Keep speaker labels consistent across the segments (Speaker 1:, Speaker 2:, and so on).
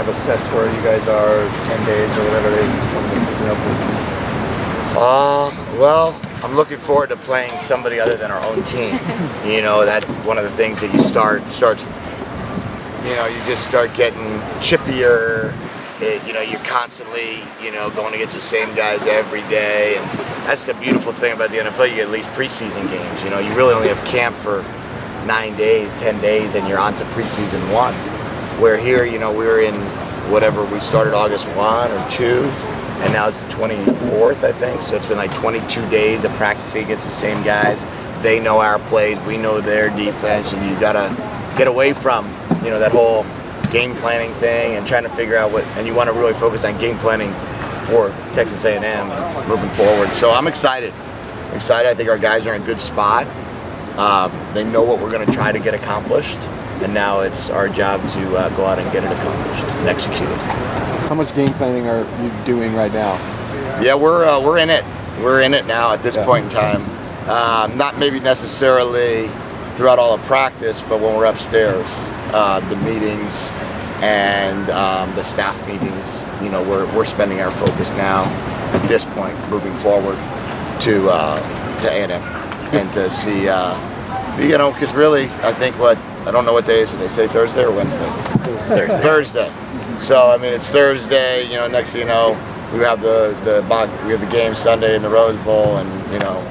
Speaker 1: of assess where you guys are 10 days or whatever it is from the season opening?
Speaker 2: Well, I'm looking forward to playing somebody other than our own team. You know, that's one of the things that you you just start getting chippier. You're constantly, going against the same guys every day, and that's the beautiful thing about the NFL. You get at least preseason games. You really only have camp for 9 days, 10 days, and you're on to preseason 1. Where here, we were in whatever, we started August 1 or 2, and now it's the 24th, I think. So it's been like 22 days of practicing against the same guys. They know our plays, we know their defense, and you gotta get away from, that whole game planning thing and trying to figure out and you want to really focus on game planning for Texas A&M moving forward. So I'm excited. I think our guys are in a good spot. They know what we're going to try to get accomplished, and now it's our job to go out and get it accomplished and execute it.
Speaker 3: How much game planning are you doing right now?
Speaker 2: Yeah, we're in it. We're in it now at this point in time. Not maybe necessarily throughout all of practice, but when we're upstairs, the meetings and the staff meetings, we're spending our focus now at this point, moving forward to A&M, and to see, because really, I think I don't know what day is it. They say Thursday or Wednesday? Thursday. So it's Thursday. Next thing you know, we have the game Sunday in the Rose Bowl, and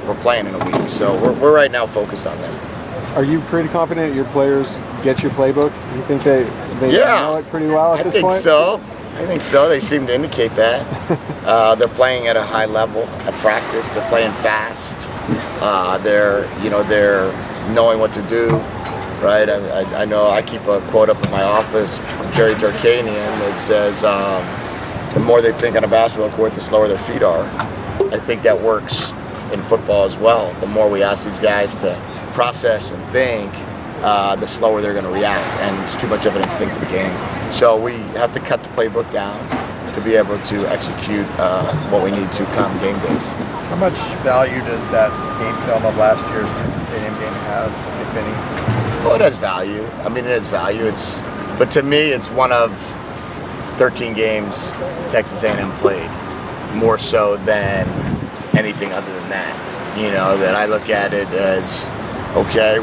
Speaker 2: we're playing in a week. So we're right now focused on that.
Speaker 3: Are you pretty confident your players get your playbook? You think they know it pretty well at this point?
Speaker 2: I think so. They seem to indicate that. They're playing at a high level at practice. They're playing fast. They're knowing what to do. Right? I know I keep a quote up in my office from Jerry Durkanian that says, the more they think on a basketball court, the slower their feet are. I think that works in football as well. The more we ask these guys to process and think, the slower they're going to react, and it's too much of an instinctive game. So we have to cut the playbook down to be able to execute what we need to come game days.
Speaker 1: How much value does that game film of last year's Texas A&M game have, if any?
Speaker 2: Well, it has value. It has value. But to me, it's one of 13 games Texas A&M played, more so than anything other than that. That I look at it as, okay,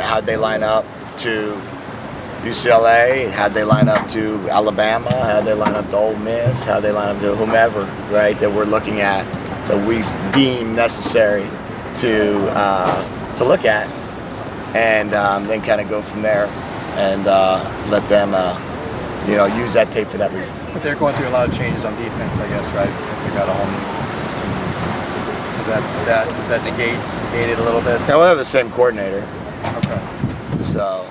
Speaker 2: how'd they line up to UCLA? How'd they line up to Alabama? How'd they line up to Ole Miss? How'd they line up to whomever, right? That we're looking at, that we deem necessary to look at, and then kind of go from there and let them, use that tape for that reason.
Speaker 1: But they're going through a lot of changes on defense, I guess, right? Because they got a whole new system. So does that negate it a little bit?
Speaker 2: Yeah, we'll have the same coordinator.
Speaker 1: Okay.
Speaker 2: So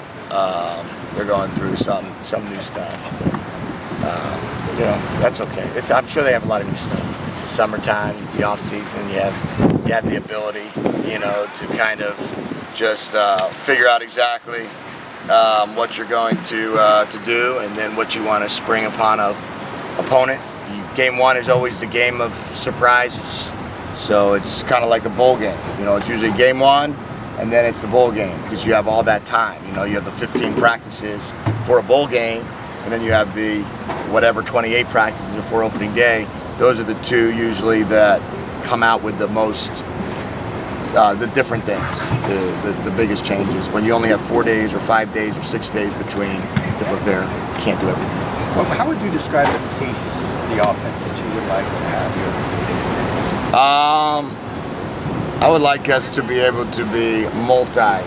Speaker 2: they're going through some new stuff. That's okay. I'm sure they have a lot of new stuff. It's the summertime. It's the off season. You have the ability, to kind of just figure out exactly what you're going to do, and then what you want to spring upon a opponent. Game 1 is always the game of surprises. So it's kind of like a bowl game. It's usually game 1, and then it's the bowl game, because you have all that time. You have the 15 practices for a bowl game, and then you have the 28 practices before opening day. Those are the two usually that come out with the most, the different things, the biggest changes. When you only have 4 days or 5 days or 6 days between to prepare, you can't do everything.
Speaker 1: Well, how would you describe the pace of the offense that you would like to have here?
Speaker 2: I would like us to be able to be multi-tempo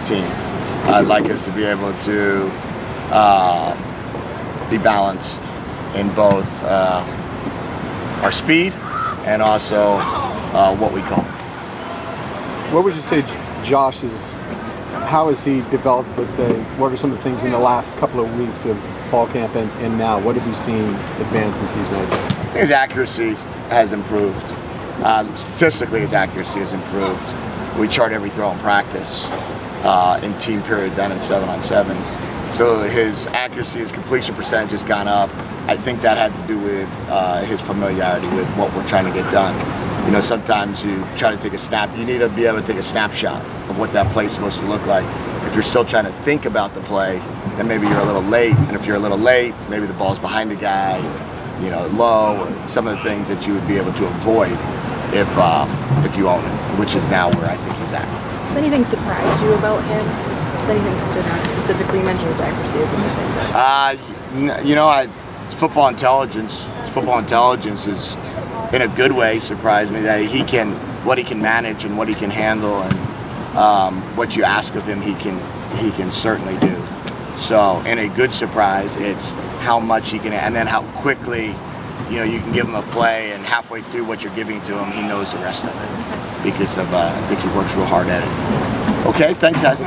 Speaker 2: team. I'd like us to be able to be balanced in both our speed and also what we call.
Speaker 3: What would you say how has he developed, let's say, what are some of the things in the last couple of weeks of fall camp and now? What have you seen advances he's made?
Speaker 2: His accuracy has improved. Statistically, his accuracy has improved. We chart every throw in practice, in team periods and in 7-on-7. So his accuracy, his completion percentage has gone up. I think that had to do with his familiarity with what we're trying to get done. Sometimes you try to take a snap. You need to be able to take a snapshot of what that play is supposed to look like. If you're still trying to think about the play, then maybe you're a little late. And if you're a little late, maybe the ball's behind a guy, you know, low, or some of the things that you would be able to avoid if you own it, which is now where I think he's at.
Speaker 4: Has anything surprised you about him? Has anything stood out specifically? You mentioned his accuracy as anything.
Speaker 2: You know, football intelligence is, in a good way, surprised me that what he can manage and what he can handle, and what you ask of him, he can certainly do. So, in a good surprise, it's how much he can, and then how quickly, you know, you can give him a play, and halfway through what you're giving to him, he knows the rest of it because of I think he works real hard at it. Okay, thanks, guys.